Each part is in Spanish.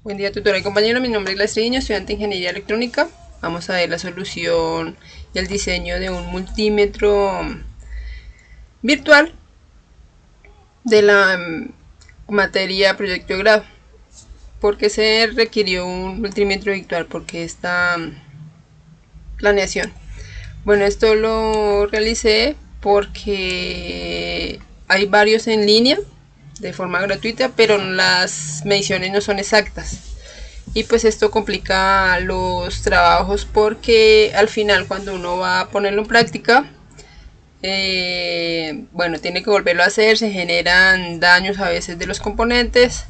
Buen día, tutora y compañero. Mi nombre es Gladys Triviño, estudiante de Ingeniería Electrónica. Vamos a ver la solución y el diseño de un multímetro virtual de la materia proyecto de grado. ¿Por qué se requirió un multímetro virtual? Porque esta planeación. Bueno, esto lo realicé porque hay varios en línea de forma gratuita, pero las mediciones no son exactas. Y pues esto complica los trabajos porque al final cuando uno va a ponerlo en práctica, bueno, tiene que volverlo a hacer, se generan daños a veces de los componentes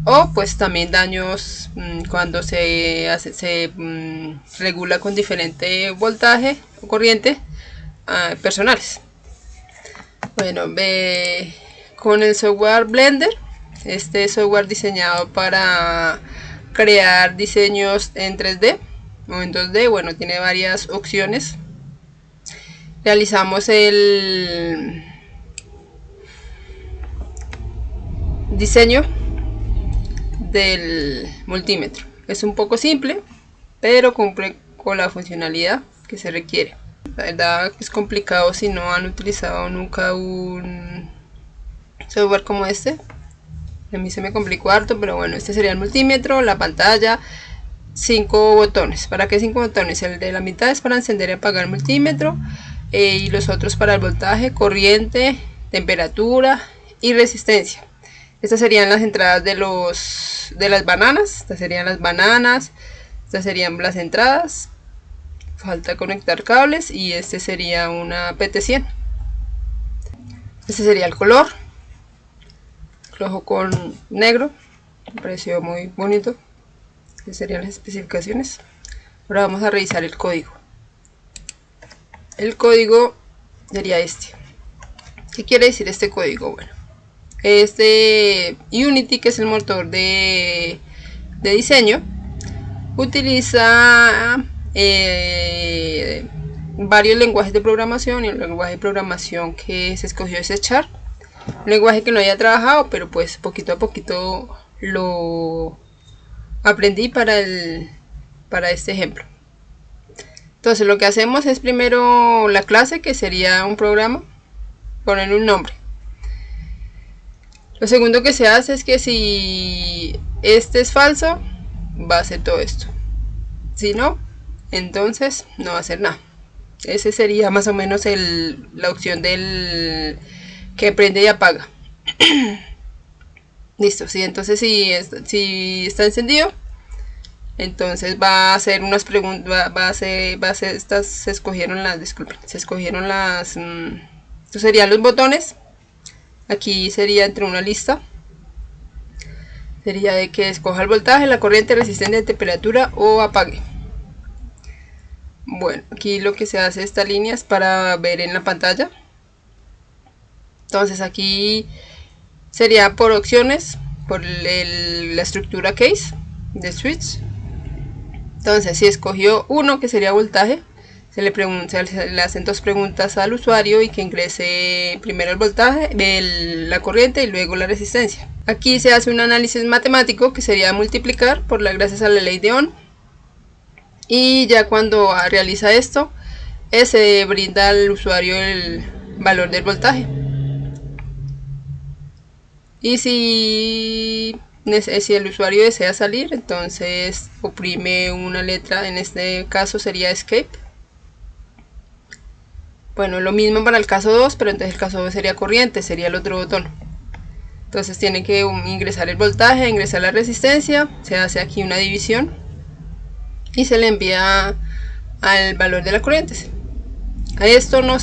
o pues también daños cuando se regula con diferente voltaje o corriente personales. Bueno, con el software Blender, este software diseñado para crear diseños en 3D o en 2D, bueno, tiene varias opciones. Realizamos el diseño del multímetro. Es un poco simple, pero cumple con la funcionalidad que se requiere. La verdad es complicado si no han utilizado nunca un software como este. A mí se me complicó harto, pero bueno, este sería el multímetro, la pantalla, 5 botones. ¿Para qué 5 botones? El de la mitad es para encender y apagar el multímetro, y los otros para el voltaje, corriente, temperatura y resistencia. Estas serían las entradas de las bananas. Estas serían las bananas. Estas serían las entradas. Falta conectar cables y este sería una PT100. Este sería el color. Rojo con negro. Me pareció muy bonito. Estas serían las especificaciones. Ahora vamos a revisar el código. El código sería este. ¿Qué quiere decir este código? Bueno, este Unity, que es el motor de diseño, utiliza varios lenguajes de programación, y el lenguaje de programación que se escogió es C#. Un lenguaje que no había trabajado, pero pues poquito a poquito lo aprendí para este ejemplo. Entonces lo que hacemos es primero la clase, que sería un programa, poner un nombre. Lo segundo que se hace es que si este es falso, va a hacer todo esto. Si no, entonces no va a hacer nada. Ese sería más o menos la opción del que prende y apaga. Listo, sí, entonces si está encendido, entonces va a hacer unas preguntas, se escogieron las, disculpen, estos serían los botones. Aquí sería entre una lista, sería de que escoja el voltaje, la corriente, resistencia, temperatura o apague. Bueno, aquí lo que se hace, esta línea es para ver en la pantalla. Entonces aquí sería por opciones, por la estructura case de switch. Entonces si escogió uno, que sería voltaje, se le hacen dos preguntas al usuario y que ingrese primero el voltaje, la corriente y luego la resistencia. Aquí se hace un análisis matemático, que sería multiplicar gracias a la ley de Ohm, y ya cuando realiza esto, se brinda al usuario el valor del voltaje. Y si el usuario desea salir, entonces oprime una letra, en este caso sería escape. Bueno, lo mismo para el caso 2, pero entonces el caso 2 sería corriente, sería el otro botón. Entonces tiene que ingresar el voltaje, ingresar la resistencia, se hace aquí una división y se le envía al valor de la corriente. Esto no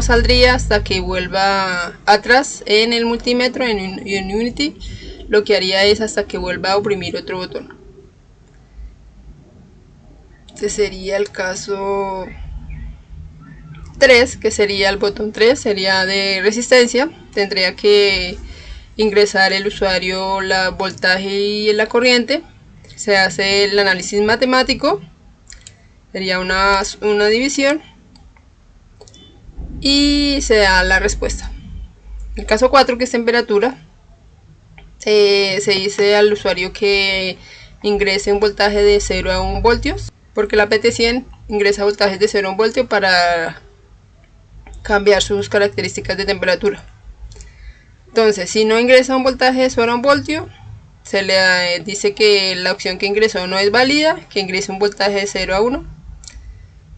saldría hasta que vuelva atrás en el multímetro, en Unity. Lo que haría es hasta que vuelva a oprimir otro botón. Este sería el caso 3, que sería el botón 3, sería de resistencia. Tendría que ingresar el usuario la voltaje y la corriente. Se hace el análisis matemático, sería una división y se da la respuesta. El caso 4, que es temperatura, se dice al usuario que ingrese un voltaje de 0 a 1 voltios, porque la PT100 ingresa voltajes de 0 a 1 voltio para cambiar sus características de temperatura. Entonces, si no ingresa un voltaje de 0 a 1 voltio, se le dice que la opción que ingresó no es válida, que ingrese un voltaje de 0 a 1.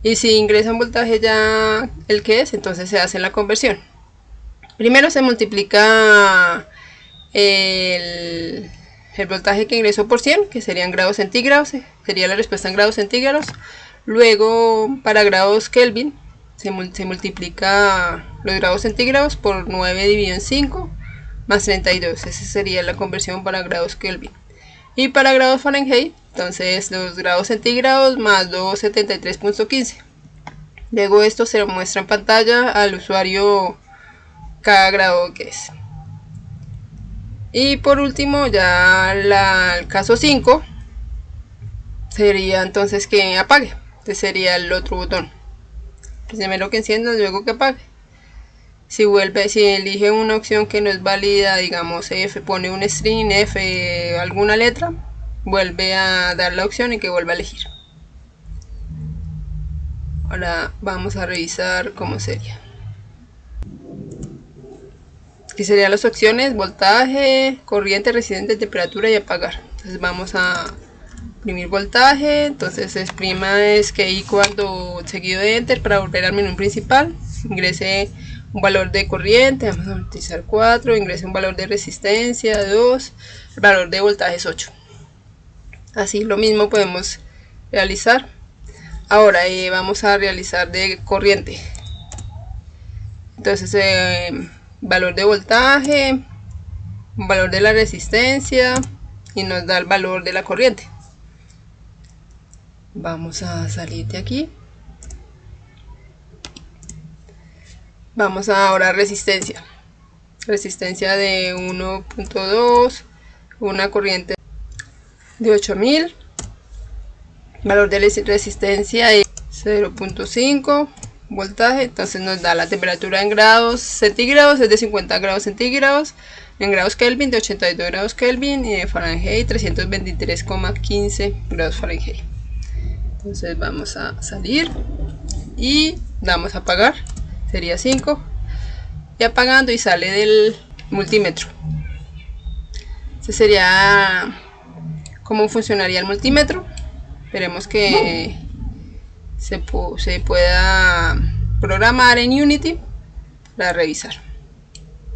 Y si ingresa un voltaje ya el que es, entonces se hace la conversión. Primero se multiplica el voltaje que ingresó por 100, que serían grados centígrados, sería la respuesta en grados centígrados. Luego, para grados Kelvin, se multiplica los grados centígrados por 9 dividido en 5 más 32. Esa sería la conversión para grados Kelvin. Y para grados Fahrenheit, entonces los grados centígrados más 273.15. Luego esto se muestra en pantalla al usuario cada grado que es. Y por último, ya el caso 5 sería entonces que apague. Este sería el otro botón. Primero que encienda, luego que apague. Si elige una opción que no es válida, digamos F, pone un string, F, alguna letra, vuelve a dar la opción y que vuelva a elegir. Ahora vamos a revisar cómo sería. Aquí serían las opciones: voltaje, corriente, resistencia, temperatura y apagar. Entonces vamos a imprimir voltaje. Entonces exprima es que y cuando seguido de enter para volver al menú principal. Ingrese un valor de corriente, vamos a utilizar 4, ingrese un valor de resistencia 2, el valor de voltaje es 8. Así lo mismo podemos realizar. Ahora vamos a realizar de corriente. Entonces valor de voltaje, valor de la resistencia y nos da el valor de la corriente. Vamos a salir de aquí. Vamos ahora a resistencia. Resistencia de 1.2, una corriente de 8000. Valor de resistencia de 0.5 voltaje. Entonces nos da la temperatura en grados centígrados, es de 50 grados centígrados, en grados Kelvin de 82 grados Kelvin y de Fahrenheit 323,15 grados Fahrenheit. Entonces vamos a salir y damos a apagar, sería 5, y apagando y sale del multímetro. Este sería cómo funcionaría el multímetro. Esperemos que se pueda programar en Unity para revisar.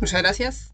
Muchas gracias.